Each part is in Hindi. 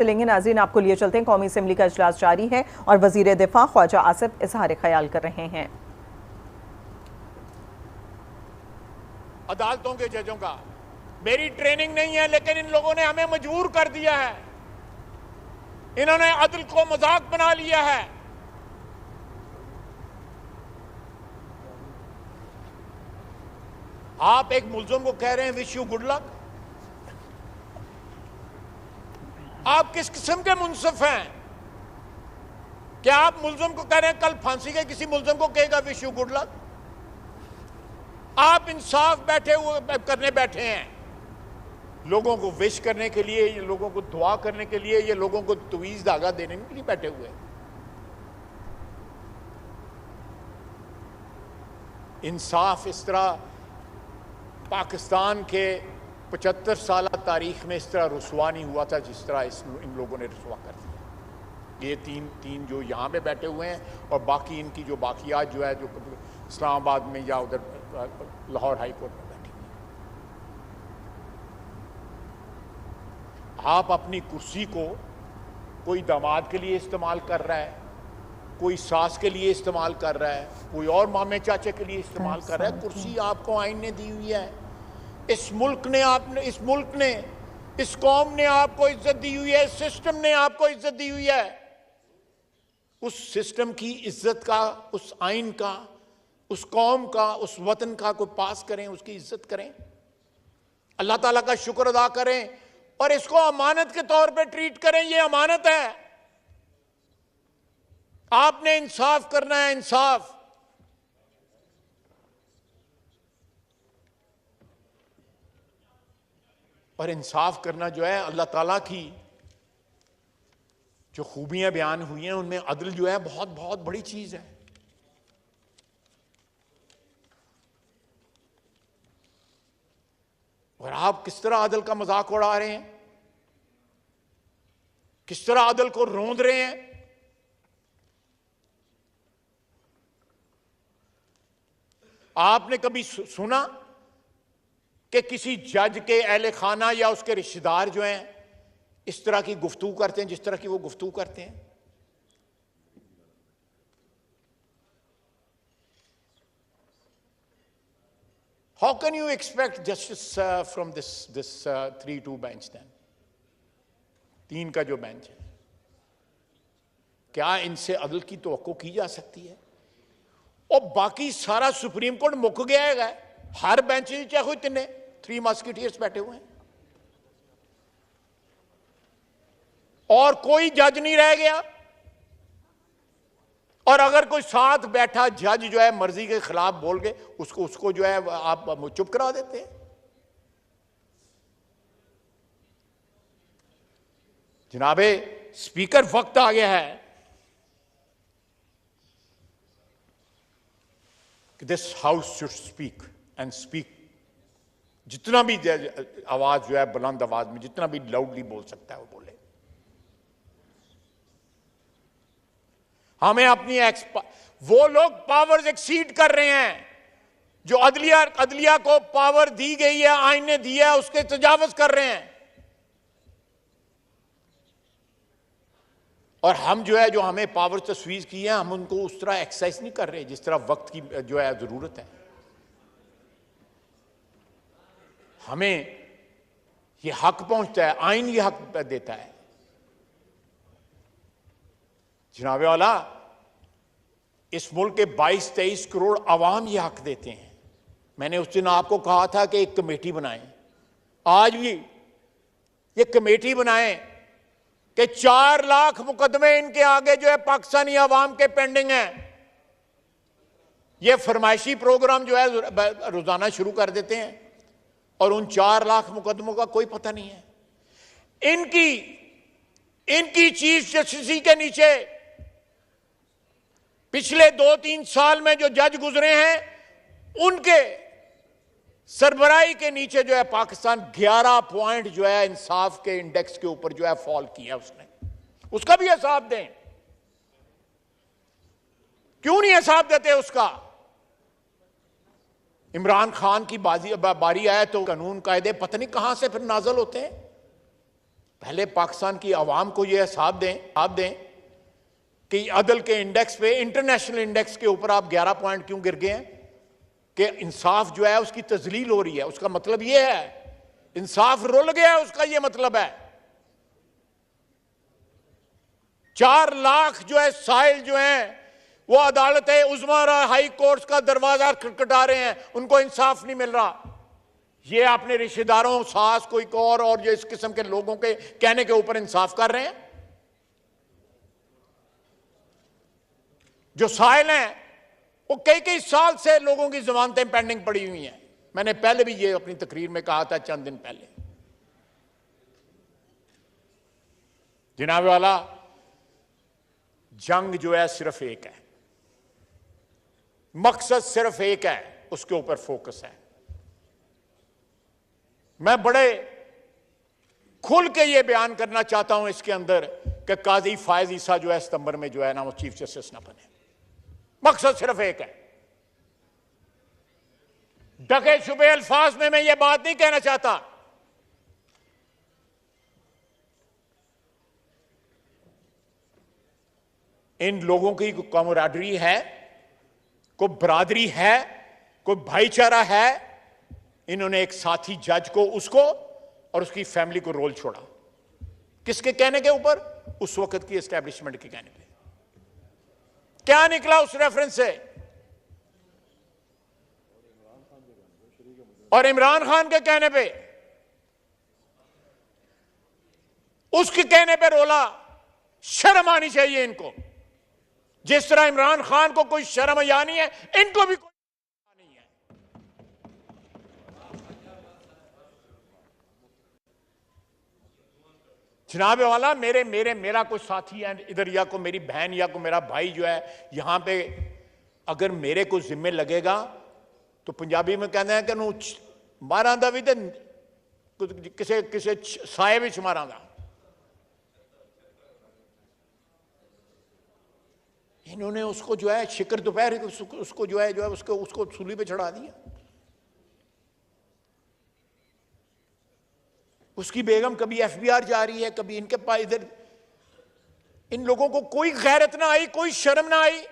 चलेंगे नाज़रीन, आपको लिए चलते हैं। कौमी असेंबली का इजलास जारी है और वजीर दिफा ख्वाजा आसिफ इजहार ख्याल कर रहे हैं। अदालतों के जजों का मेरी ट्रेनिंग नहीं है, लेकिन इन लोगों ने हमें मजबूर कर दिया है। इन्होंने अदल को मजाक बना लिया है। आप एक मुल्जिम को कह रहे हैं विश यू गुड लक। आप किस किस्म के मुंसिफ हैं? क्या आप मुल्जिम को कह रहे हैं कल फांसी के किसी मुल्जिम को कहेगा विश यू गुड लक? आप इंसाफ करने बैठे हैं, लोगों को विश करने के लिए, ये लोगों को दुआ करने के लिए, ये लोगों को तवीज धागा देने के लिए बैठे हुए हैं। इंसाफ इस तरह पाकिस्तान के 75 साल तारीख में इस तरह रुसवा नहीं हुआ था जिस तरह इन लोगों ने रुसवा कर दिया। ये तीन जो यहाँ पे बैठे हुए हैं और बाकी इनकी जो बाकियात जो है, जो इस्लामाबाद में या उधर लाहौर हाई कोर्ट में बैठी हुई। आप अपनी कुर्सी को कोई दामाद के लिए इस्तेमाल कर रहा है, कोई सास के लिए इस्तेमाल कर रहा है, कोई और मामे चाचे के लिए इस्तेमाल कर रहा है। कुर्सी आपको आइन ने दी हुई है। इस मुल्क ने इस कौम ने आपको इज्जत दी हुई है, सिस्टम ने आपको इज्जत दी हुई है। उस सिस्टम की इज्जत का, उस आइन का, उस कौम का, उस वतन का कोई पास करें, उसकी इज्जत करें, अल्लाह ताला का शुक्र अदा करें और इसको अमानत के तौर पे ट्रीट करें। ये अमानत है। आपने इंसाफ करना है, इंसाफ। और इंसाफ करना जो है, अल्लाह ताला की जो खूबियां बयान हुई हैं उनमें अदल जो है बहुत बहुत बड़ी चीज है। और आप किस तरह अदल का मजाक उड़ा रहे हैं, किस तरह अदल को रोंद रहे हैं। आपने कभी सुना कि किसी जज के अहले खाना या उसके रिश्तेदार जो हैं इस तरह की गुफ्तगू करते हैं जिस तरह की वो गुफ्तगू करते हैं? How can you expect justice from this 3-2 bench? Then 3 का जो बेंच है, क्या इनसे अदल की तवक्को की जा सकती है? और बाकी सारा सुप्रीम कोर्ट मुक गया है। हर बेंच चाहे कोई 3 मस्किटियर्स बैठे हुए हैं और कोई जज नहीं रह गया। और अगर कोई साथ बैठा जज जो है मर्जी के खिलाफ बोल के उसको जो है आप चुप करा देते हैं। जनाबे स्पीकर, वक्त आ गया है कि this house should speak and speak. जितना भी आवाज जो है बुलंद आवाज में, जितना भी लाउडली बोल सकता है वो बोले। हमें अपनी वो लोग पावर्स एक्सीड कर रहे हैं जो अदलिया को पावर दी गई है, आइन ने दी है, उसके तजावुज कर रहे हैं। और हम जो है, जो हमें पावर तस्वीर की है, हम उनको उस तरह एक्सरसाइज नहीं कर रहे जिस तरह वक्त की जो है जरूरत है। हमें ये हक पहुंचता है, आइन ये हक देता है। जनाबे वाला, इस मुल्क के 22-23 करोड़ अवाम ये हक देते हैं। मैंने उस दिन आपको कहा था कि एक कमेटी बनाएं। आज भी ये कमेटी बनाएं कि 4 लाख मुकदमे इनके आगे जो है पाकिस्तानी अवाम के पेंडिंग हैं। ये फरमाइशी प्रोग्राम जो है रोजाना शुरू कर देते हैं और उन 4 लाख मुकदमों का कोई पता नहीं है। इनकी चीफ जस्टिस के नीचे पिछले 2-3 साल में जो जज गुजरे हैं उनके सरबराही के नीचे जो है पाकिस्तान 11 पॉइंट जो है इंसाफ के इंडेक्स के ऊपर जो है फॉल किया उसने। उसका भी हिसाब दें। क्यों नहीं हिसाब देते उसका? इमरान खान की बारी आए तो कानून कायदे पता नहीं कहां से फिर नाजल होते हैं। पहले पाकिस्तान की आवाम को यह हिसाब दें कि अदल के इंडेक्स पे, इंटरनेशनल इंडेक्स के ऊपर आप 11 पॉइंट क्यों गिर गए हैं कि इंसाफ जो है उसकी तजलील हो रही है। उसका मतलब यह है इंसाफ रुल गया है, उसका यह मतलब है। 4 लाख जो है साहिल जो है वो अदालत उज़्मा और हाई कोर्ट का दरवाजा खटखटा रहे हैं, उनको इंसाफ नहीं मिल रहा। ये अपने रिश्तेदारों, सास, कोई और जो इस किस्म के लोगों के कहने के ऊपर इंसाफ कर रहे हैं। जो साहिल हैं वो कई साल से लोगों की जमानतें पेंडिंग पड़ी हुई हैं। मैंने पहले भी ये अपनी तकरीर में कहा था, चंद दिन पहले। जनाब वाला, जंग जो है सिर्फ एक है, मकसद सिर्फ एक है, उसके ऊपर फोकस है। मैं बड़े खुल के ये बयान करना चाहता हूं इसके अंदर कि काजी फायज ईसा जो है सितंबर में जो है ना वो चीफ जस्टिस ना बने। मकसद सिर्फ एक है। ढके छुपे अल्फाज में मैं ये बात नहीं कहना चाहता। इन लोगों की कोई कमराडरी है, कोई बरादरी है, कोई भाईचारा है। इन्होंने एक साथी जज को, उसको और उसकी फैमिली को रोल छोड़ा। किसके कहने के ऊपर? उस वक्त की एस्टैब्लिशमेंट के कहने पे। क्या निकला उस रेफरेंस से? और इमरान खान के कहने पे, उसके कहने पे रोला। शर्म आनी चाहिए इनको। जिस तरह इमरान खान को कोई शर्म या नहीं है, इनको भी कोई नहीं है। जनाब वाला, मेरा कोई साथी है इधर, या को मेरी बहन या को मेरा भाई जो है यहां पे, अगर मेरे को जिम्मे लगेगा तो पंजाबी में कहते हैं कि मारा भी तो किसे साए विच मारा। इन्होंने उसको जो है शिकर दोपहर उसको जो है उसको सूली पे चढ़ा दिया। उसकी बेगम कभी एफबीआर जा रही है, कभी इनके पास इधर। इन लोगों को कोई गैरत ना आई, कोई शर्म ना आई।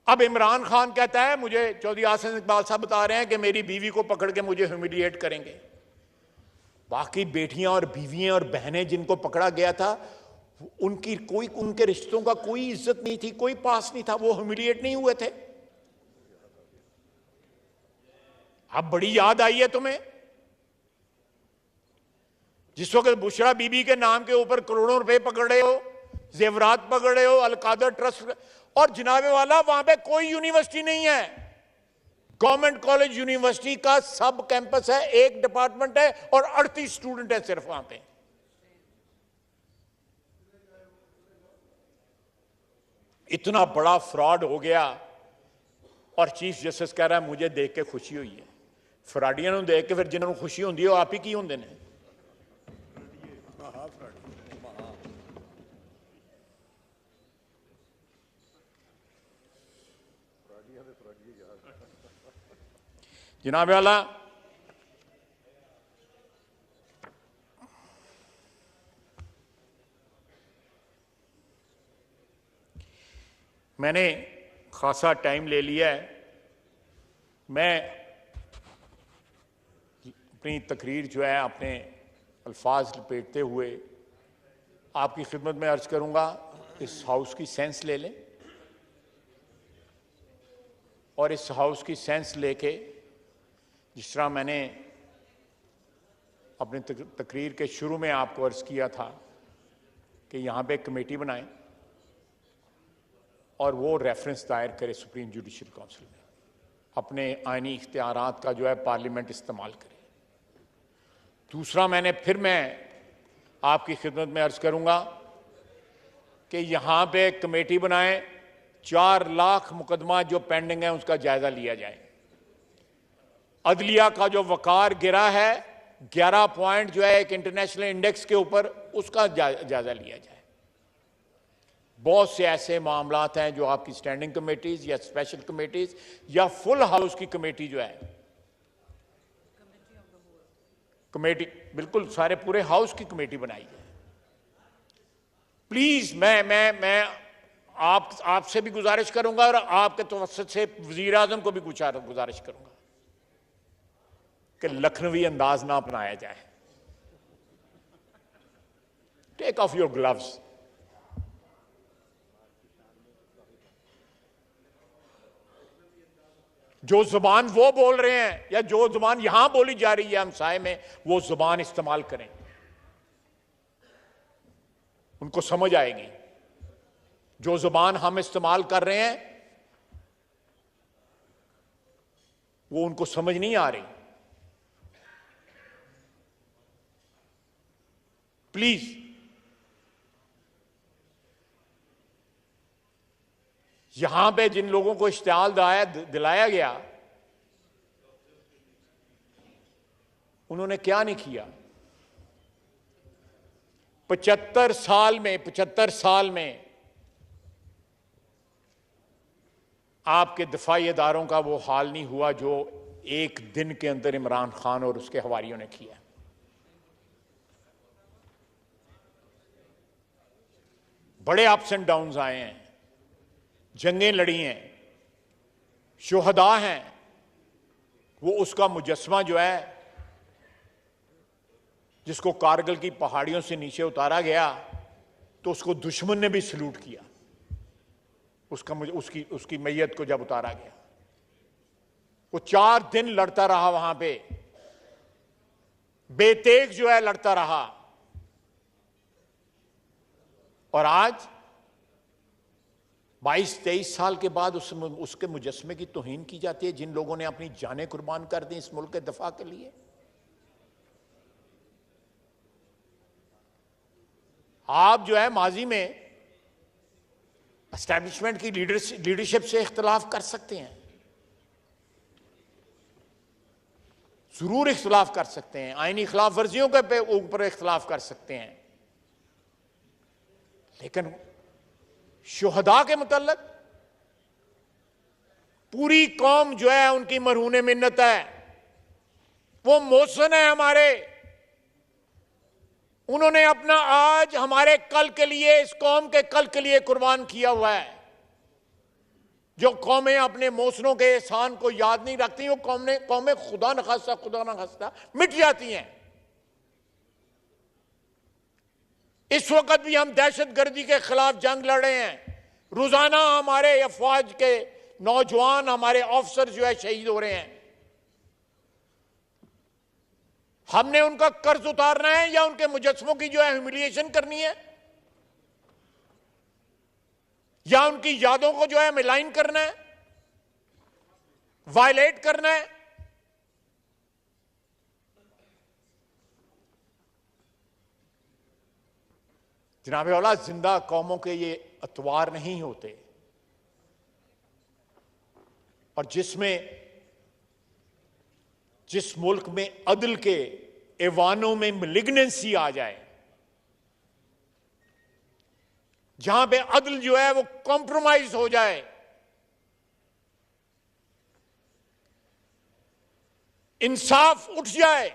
अब इमरान खान कहता है, मुझे चौधरी आसिफ इकबाल साहब बता रहे हैं कि मेरी बीवी को पकड़ के मुझे ह्यूमिलिएट करेंगे। बाकी बेटियां और बीवियां और बहनें जिनको पकड़ा गया था, उनके रिश्तों का कोई इज्जत नहीं थी, कोई पास नहीं था, वो ह्यूमिलिएट नहीं हुए थे। अब बड़ी याद आई है तुम्हें, जिस वक्त बुशरा बीबी के नाम के ऊपर करोड़ों रुपए पकड़े हो, जेवरात पकड़े हो, अलकादर ट्रस्ट। और जनाबे वाला, वहां पे कोई यूनिवर्सिटी नहीं है। गवर्नमेंट कॉलेज यूनिवर्सिटी का सब कैंपस है, एक डिपार्टमेंट है और 38 स्टूडेंट है सिर्फ वहां पे। इतना बड़ा फ्रॉड हो गया। और चीफ जस्टिस कह रहा है मुझे देख के खुशी हुई है। फ्रॉडियन ਨੂੰ देख के फिर जिन्होंने खुशी होती है वो आप ही की होंगे ने। जनाब वाला, मैंने खासा टाइम ले लिया है। मैं अपनी तकरीर जो है अपने अल्फाज लपेटते हुए आपकी खिदमत में अर्ज करूंगा, इस हाउस की सेंस ले लें और इस हाउस की सेंस लेके, जिस तरह मैंने अपनी तकरीर के शुरू में आपको अर्ज किया था कि यहाँ पे एक कमेटी बनाएं और वो रेफरेंस दायर करे सुप्रीम जुडिशल काउंसिल में, अपने आईनी इख्तियारात का जो है पार्लियामेंट इस्तेमाल करे। दूसरा, मैं आपकी खिदमत में अर्ज करूंगा कि यहाँ पे एक कमेटी बनाएं, 4 लाख मुकदमा जो पेंडिंग है उसका जायजा लिया जाए। अदलिया का जो वकार गिरा है 11 पॉइंट जो है एक इंटरनेशनल इंडेक्स के ऊपर, उसका जायजा लिया जाए। बहुत से ऐसे मामलात हैं जो आपकी स्टैंडिंग कमेटीज या स्पेशल कमेटीज या फुल हाउस की कमेटी जो है, कमेटी बिल्कुल सारे पूरे हाउस की कमेटी बनाई है। प्लीज मैं आपसे भी गुजारिश करूंगा और आपके तवस्सुत से वजीर आजम को भी गुजारिश करूंगा कि लखनवी अंदाज ना अपनाया जाए। Take off your gloves. जो जुबान वो बोल रहे हैं या जो जुबान यहां बोली जा रही है हमसाए में, वो जुबान इस्तेमाल करें, उनको समझ आएगी। जो जुबान हम इस्तेमाल कर रहे हैं वो उनको समझ नहीं आ रही। प्लीज यहां पे जिन लोगों को इश्तिहाल दिलाया गया, उन्होंने क्या नहीं किया। 75 साल में आपके दिफाई इदारों का वो हाल नहीं हुआ जो एक दिन के अंदर इमरान खान और उसके हवारियों ने किया। बड़े अप्स एंड डाउन्स आए हैं, जंगें लड़ी हैं, शुहदा हैं। वो उसका मुजस्मा जो है, जिसको कारगिल की पहाड़ियों से नीचे उतारा गया, तो उसको दुश्मन ने भी सलूट किया। उसकी मैयत को जब उतारा गया, वो 4 दिन लड़ता रहा वहां पे, बेतेग जो है लड़ता रहा। और आज 22-23 साल के बाद उसके मुजस्मे की तौहीन की जाती है, जिन लोगों ने अपनी जानें कुर्बान कर दी इस मुल्क के दफा के लिए। आप जो है माजी में एस्टैब्लिशमेंट की लीडरशिप से इख्तिलाफ कर सकते हैं, जरूर इख्तिलाफ कर सकते हैं, आईनी खिलाफ वर्जियों के ऊपर इख्तिलाफ कर सकते हैं, लेकिन शुहदा के मुतल्लक पूरी कौम जो है उनकी मरहून मिन्नत है, वो मोहसिन है हमारे। उन्होंने अपना आज हमारे कल के लिए, इस कौम के कल के लिए कुर्बान किया हुआ है। जो कौमें अपने मोहसिनों के एहसान को याद नहीं रखती, वो कौमें खुदा न खास्ता मिट जाती हैं। इस वक्त भी हम दहशतगर्दी के खिलाफ जंग लड़ रहे हैं। रोजाना हमारे अफवाज के नौजवान, हमारे ऑफिसर जो है शहीद हो रहे हैं। हमने उनका कर्ज उतारना है या उनके मुजस्मों की जो है ह्यूमिलिएशन करनी है, या उनकी यादों को जो है मिलाइन करना है, वायलेट करना है? जनाब औला, जिंदा कौमों के ये अतवार नहीं होते, और जिस मुल्क में अदल के ऐवानों में मिलिग्नेंसी आ जाए, जहां पे अदल जो है वो कॉम्प्रोमाइज हो जाए, इंसाफ उठ जाए,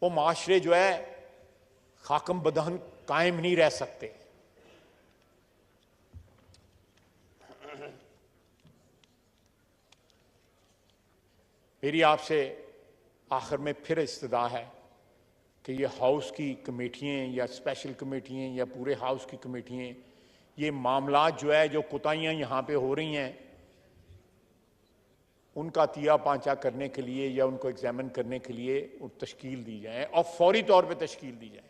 वो माशरे जो है खाकम बदहन कायम नहीं रह सकते। मेरी आपसे आखिर में फिर इस्तदा है कि ये हाउस की कमेटियाँ या स्पेशल कमेटियाँ या पूरे हाउस की कमेटियाँ, ये मामला जो है, जो कोताहियाँ यहाँ पे हो रही हैं, उनका तिया पांचा करने के लिए या उनको एग्जामिन करने के लिए तश्कील दी जाए, और फौरी तौर पे तश्कील दी जाए।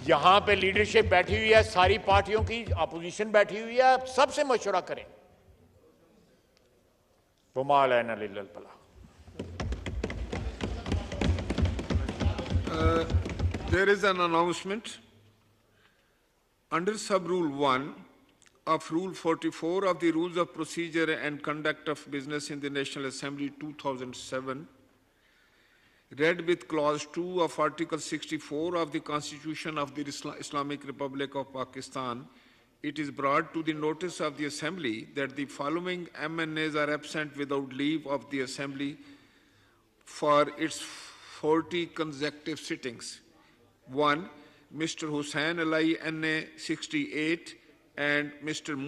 यहाँ पे लीडरशिप बैठी हुई है, सारी पार्टियों की अपोजिशन बैठी हुई है, सबसे मशवरा करें। There is an announcement. Under Sub-Rule 1 of Rule 44 of the Rules of Procedure and Conduct of Business in the National Assembly 2007, read with clause 2 of Article 64 of the Constitution of the Islamic Republic of Pakistan, it is brought to the notice of the Assembly that the following MNAs are absent without leave of the Assembly for its 40 consecutive sittings. 1. Mr. Hussain Ali NA 68 and Mr.